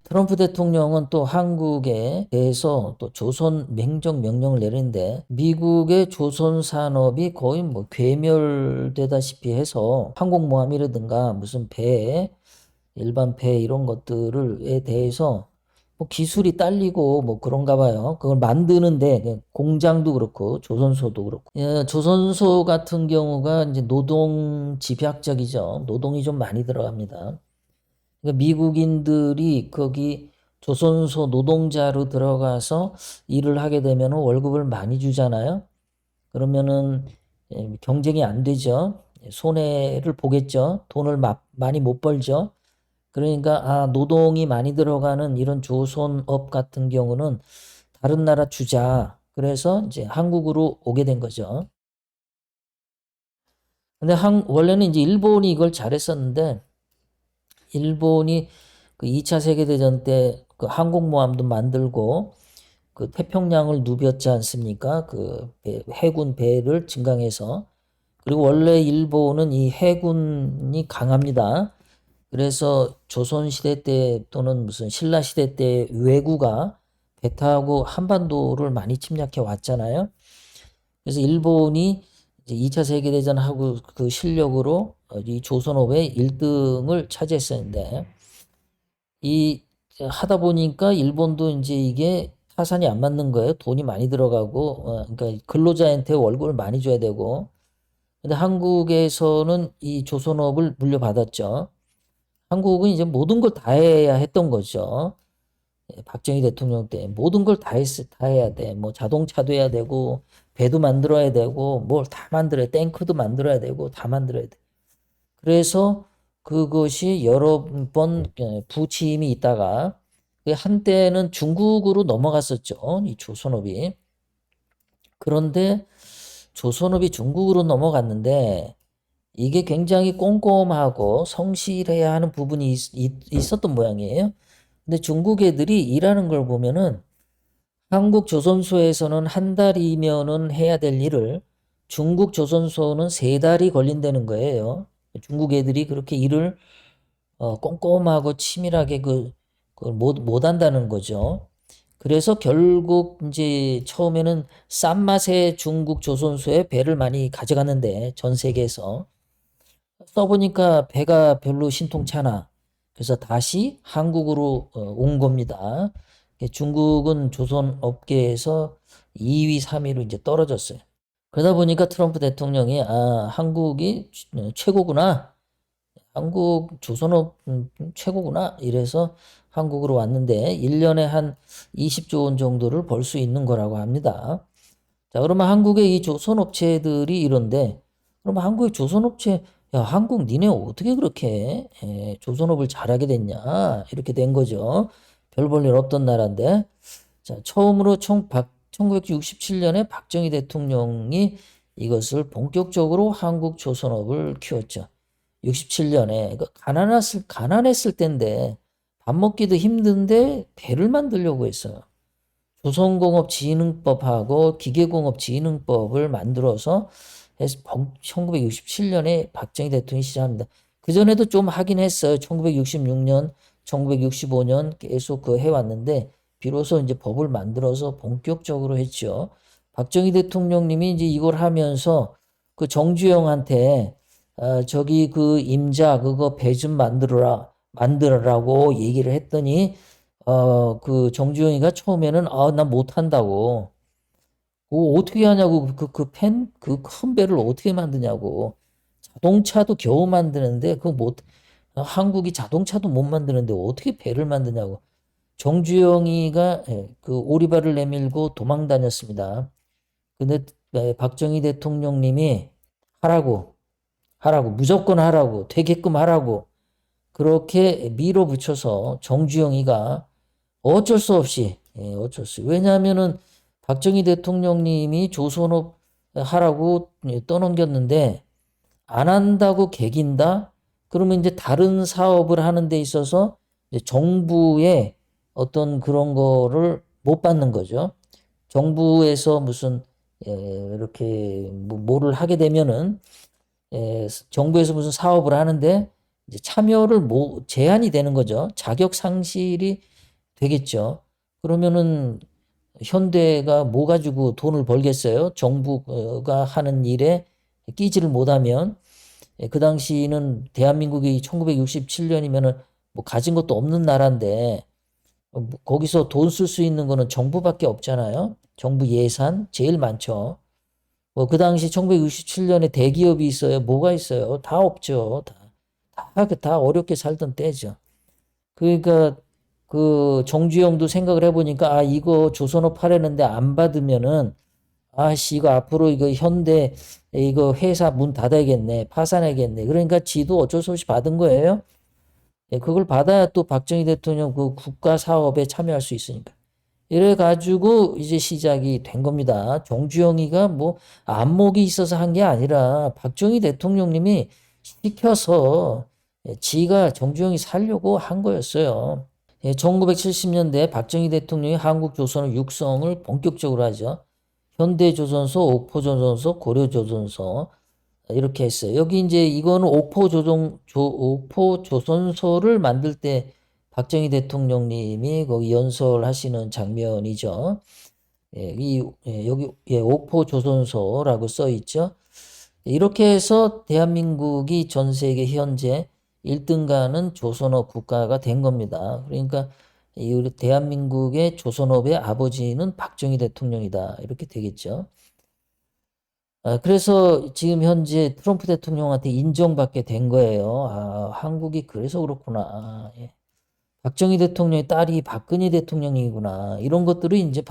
트럼프 대통령은 또 한국에 대해서 또 조선 행정명령을 내리는데 미국의 조선 산업이 거의 뭐 괴멸되다시피 해서 항공모함이라든가 무슨 배, 일반 배 이런 것들에 대해서 뭐 기술이 딸리고 뭐 그런가 봐요. 그걸 만드는데 공장도 그렇고 조선소도 그렇고. 예, 조선소 같은 경우가 이제 노동 집약적이죠. 노동이 좀 많이 들어갑니다. 그러니까 미국인들이 거기 조선소 노동자로 들어가서 일을 하게 되면 월급을 많이 주잖아요. 그러면은 경쟁이 안 되죠. 손해를 보겠죠. 돈을 많이 못 벌죠. 그러니까 노동이 많이 들어가는 이런 조선업 같은 경우는 다른 나라 주자. 그래서 이제 한국으로 오게 된 거죠. 근데 원래는 이제 일본이 이걸 잘했었는데 일본이 그 2차 세계대전 때 그 항공모함도 만들고 그 태평양을 누볐지 않습니까? 그 해군 배를 증강해서. 그리고 원래 일본은 이 해군이 강합니다. 그래서 조선시대 때 또는 무슨 신라시대 때 왜구가 배 타고 한반도를 많이 침략해 왔잖아요. 그래서 일본이 이제 2차 세계대전하고 그 실력으로 이 조선업의 1등을 차지했었는데 이 하다 보니까 일본도 이제 이게 타산이 안 맞는 거예요. 돈이 많이 들어가고 그러니까 근로자한테 월급을 많이 줘야 되고 근데 한국에서는 이 조선업을 물려받았죠. 한국은 이제 모든 걸 다 해야 했던 거죠. 박정희 대통령 때 모든 걸 다 해야 돼. 뭐 자동차도 해야 되고 배도 만들어야 되고 뭘 다 만들어야 돼. 탱크도 만들어야 되고 다 만들어야 돼. 그래서 그것이 여러 번 부침이 있다가 한때는 중국으로 넘어갔었죠. 이 조선업이. 그런데 조선업이 중국으로 넘어갔는데 이게 굉장히 꼼꼼하고 성실해야 하는 부분이 있었던 모양이에요. 근데 중국 애들이 일하는 걸 보면은 한국 조선소에서는 한 달이면은 해야 될 일을 중국 조선소는 세 달이 걸린다는 거예요. 중국 애들이 그렇게 일을 꼼꼼하고 치밀하게 그걸 못 한다는 거죠. 그래서 결국 이제 처음에는 싼 맛의 중국 조선소에 배를 많이 가져갔는데 전 세계에서 써보니까 배가 별로 신통찮아. 그래서 다시 한국으로 온 겁니다. 중국은 조선 업계에서 2위, 3위로 이제 떨어졌어요. 그러다 보니까 트럼프 대통령이 한국이 최고구나. 한국 조선업 최고구나. 이래서 한국으로 왔는데 1년에 한 20조 원 정도를 벌 수 있는 거라고 합니다. 자, 그러면 한국의 이 조선업체들이 이런데 그러면 한국의 조선업체 야, 한국 니네 어떻게 그렇게 조선업을 잘하게 됐냐? 이렇게 된 거죠. 별 볼 일 없던 나라인데. 자, 처음으로 1967년에 박정희 대통령이 이것을 본격적으로 한국 조선업을 키웠죠. 67년에 가난했을 때인데 밥 먹기도 힘든데 배를 만들려고 했어요. 조선공업진흥법하고 기계공업진흥법을 만들어서 1967년에 박정희 대통령이 시작합니다. 그전에도 좀 하긴 했어요. 1966년, 1965년 계속 그 해왔는데 비로소 이제 법을 만들어서 본격적으로 했죠. 박정희 대통령님이 이제 이걸 하면서 그 정주영한테 저기 그 임자 그거 배 좀 만들어라고 얘기를 했더니 그 정주영이가 처음에는 난 못한다고. 어떻게 하냐고 그 큰 배를 어떻게 만드냐고. 자동차도 겨우 만드는데 한국이 자동차도 못 만드는데 어떻게 배를 만드냐고. 정주영이가 그 오리발을 내밀고 도망 다녔습니다. 근데 박정희 대통령님이 하라고 무조건 하라고 되게끔 하라고 그렇게 밀어붙여서 정주영이가 어쩔 수 없이. 왜냐하면은 박정희 대통령님이 조선업 하라고 떠넘겼는데 안 한다고 개긴다? 그러면 이제 다른 사업을 하는 데 있어서 이제 정부의 어떤 그런 거를 못 받는 거죠. 정부에서 무슨 이렇게 뭐를 하게 되면은 정부에서 무슨 사업을 하는데 이제 참여를 제한이 되는 거죠. 자격 상실이 되겠죠. 그러면은 현대가 뭐 가지고 돈을 벌겠어요? 정부가 하는 일에 끼지를 못하면. 그 당시는 대한민국이 1967년이면은 뭐 가진 것도 없는 나라인데 거기서 돈 쓸 수 있는 거는 정부밖에 없잖아요. 정부 예산 제일 많죠. 뭐 그 당시 1967년에 대기업이 있어요. 뭐가 있어요? 다 없죠. 다 어렵게 살던 때죠. 그러니까 그 정주영도 생각을 해보니까 아 이거 조선업 하려는데 안 받으면은 아씨 이거 앞으로 이거 현대 이거 회사 문 닫아야겠네 파산해야겠네 그러니까 지도 어쩔 수 없이 받은 거예요. 예, 그걸 받아야 또 박정희 대통령 그 국가 사업에 참여할 수 있으니까 이래 가지고 이제 시작이 된 겁니다. 정주영이가 뭐 안목이 있어서 한 게 아니라 박정희 대통령님이 시켜서 지가 정주영이 살려고 한 거였어요. 1970년대 박정희 대통령이 한국조선의 육성을 본격적으로 하죠. 현대조선소, 옥포조선소, 고려조선소 이렇게 했어요. 여기 이제 이거는 옥포조선소를 만들 때 박정희 대통령님이 거기 연설하시는 장면이죠. 여기 옥포조선소라고 써 있죠. 이렇게 해서 대한민국이 전 세계 현재 1등가는 조선업 국가가 된 겁니다. 그러니까 우리 대한민국의 조선업의 아버지는 박정희 대통령이다. 이렇게 되겠죠. 그래서 지금 현재 트럼프 대통령한테 인정받게 된 거예요. 아, 한국이 그래서 그렇구나. 예. 박정희 대통령의 딸이 박근혜 대통령이구나. 이런 것들을 이제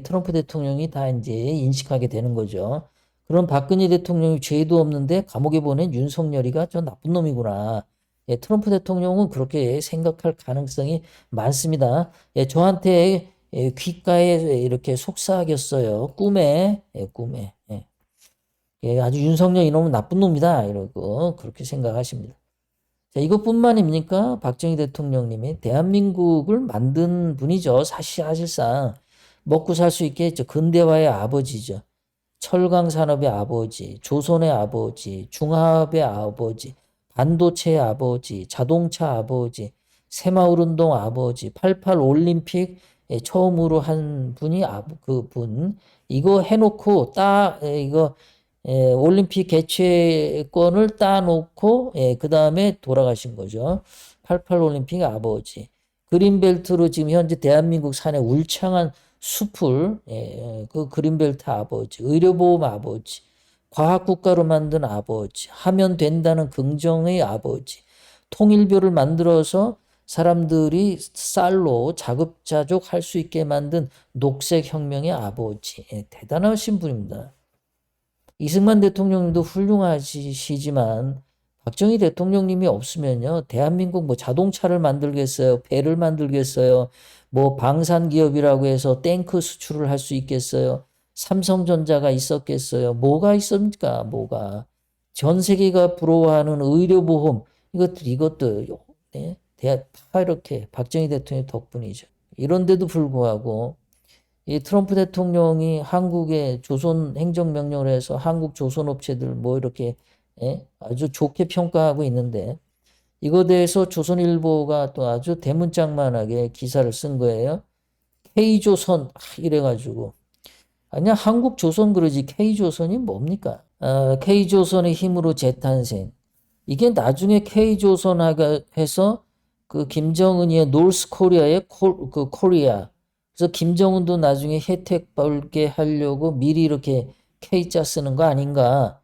트럼프 대통령이 다 이제 인식하게 되는 거죠. 그럼 박근혜 대통령이 죄도 없는데 감옥에 보낸 윤석열이가 저 나쁜 놈이구나. 예, 트럼프 대통령은 그렇게 생각할 가능성이 많습니다. 예, 저한테 귓가에 이렇게 속삭였어요. 꿈에. 예. 예, 아주 윤석열 이놈은 나쁜 놈이다. 이러고 그렇게 생각하십니다. 자, 이것뿐만입니까? 박정희 대통령님이 대한민국을 만든 분이죠. 사실상 먹고 살 수 있게 했죠. 근대화의 아버지죠. 철강 산업의 아버지, 조선의 아버지, 중화업의 아버지, 반도체의 아버지, 자동차 아버지, 새마을운동 아버지, 88 올림픽 처음으로 한 분이 그분 이거 해놓고 이거 올림픽 개최권을 따놓고 그 다음에 돌아가신 거죠. 88 올림픽 아버지. 그린벨트로 지금 현재 대한민국 산에 울창한 숲을 그 그린벨트 아버지, 의료보험 아버지, 과학국가로 만든 아버지, 하면 된다는 긍정의 아버지, 통일교를 만들어서 사람들이 쌀로 자급자족 할 수 있게 만든 녹색혁명의 아버지. 대단하신 분입니다. 이승만 대통령님도 훌륭하시지만 박정희 대통령님이 없으면요. 대한민국 뭐 자동차를 만들겠어요? 배를 만들겠어요? 뭐 방산기업이라고 해서 탱크 수출을 할 수 있겠어요? 삼성전자가 있었겠어요? 뭐가 있습니까? 뭐가. 전 세계가 부러워하는 의료보험 이것들 네? 다 이렇게 박정희 대통령 덕분이죠. 이런데도 불구하고 이 트럼프 대통령이 한국의 조선 행정명령을 해서 한국 조선업체들 뭐 이렇게 아주 좋게 평가하고 있는데 이거 대해서 조선일보가 또 아주 대문짝만하게 기사를 쓴 거예요. K조선 이래가지고 아니야 한국조선 그러지 K조선이 뭡니까? K조선의 힘으로 재탄생. 이게 나중에 K조선화가 해서 그 김정은이의 노스 코리아의 그 코리아. 그래서 김정은도 나중에 혜택 벌게 하려고 미리 이렇게 K자 쓰는 거 아닌가.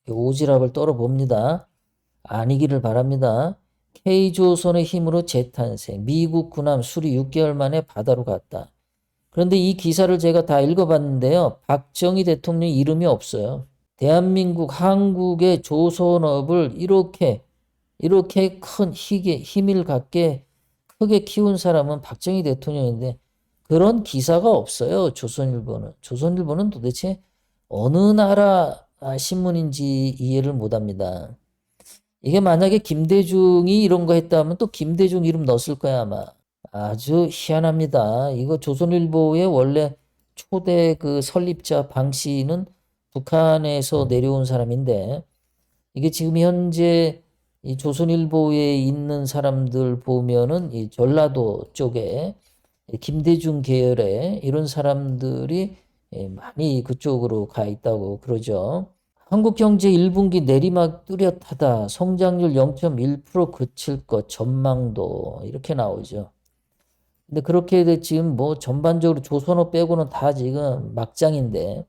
오지랖을 떨어봅니다. 아니기를 바랍니다. K조선의 힘으로 재탄생. 미국 군함 수리 6개월 만에 바다로 갔다. 그런데 이 기사를 제가 다 읽어봤는데요. 박정희 대통령 이름이 없어요. 대한민국, 한국의 조선업을 이렇게 큰 힘을 갖게 크게 키운 사람은 박정희 대통령인데 그런 기사가 없어요. 조선일보는. 조선일보는 도대체 어느 나라 신문인지 이해를 못합니다. 이게 만약에 김대중이 이런 거 했다면 또 김대중 이름 넣었을 거야 아마. 아주 희한합니다. 이거 조선일보의 원래 초대 그 설립자 방 씨는 북한에서 내려온 사람인데 이게 지금 현재 이 조선일보에 있는 사람들 보면은 이 전라도 쪽에 김대중 계열의 이런 사람들이 많이 그쪽으로 가 있다고 그러죠. 한국경제 1분기 내리막 뚜렷하다. 성장률 0.1% 그칠 것 전망도 이렇게 나오죠. 근데 그렇게 지금 뭐 전반적으로 조선업 빼고는 다 지금 막장인데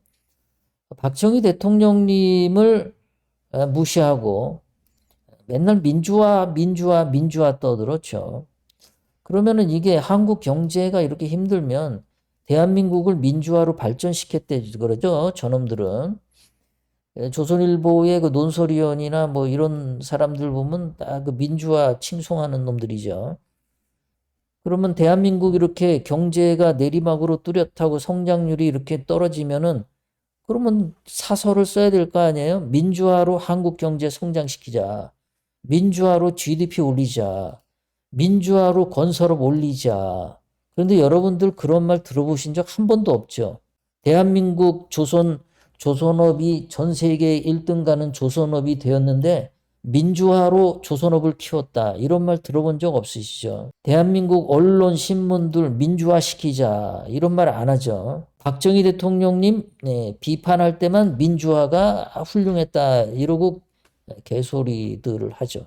박정희 대통령님을 무시하고 맨날 민주화, 민주화, 민주화 떠들었죠. 그러면은 이게 한국 경제가 이렇게 힘들면 대한민국을 민주화로 발전시켰대 그러죠. 저놈들은. 조선일보의 그 논설위원이나 뭐 이런 사람들 보면 다 그 민주화 칭송하는 놈들이죠. 그러면 대한민국 이렇게 경제가 내리막으로 뚜렷하고 성장률이 이렇게 떨어지면은 그러면 사설을 써야 될 거 아니에요? 민주화로 한국 경제 성장시키자. 민주화로 GDP 올리자. 민주화로 건설업 올리자. 그런데 여러분들 그런 말 들어보신 적 한 번도 없죠. 대한민국 조선업이 전 세계 1등 가는 조선업이 되었는데 민주화로 조선업을 키웠다. 이런 말 들어본 적 없으시죠? 대한민국 언론, 신문들 민주화시키자. 이런 말 안 하죠. 박정희 대통령님 비판할 때만 민주화가 훌륭했다. 이러고 개소리들을 하죠.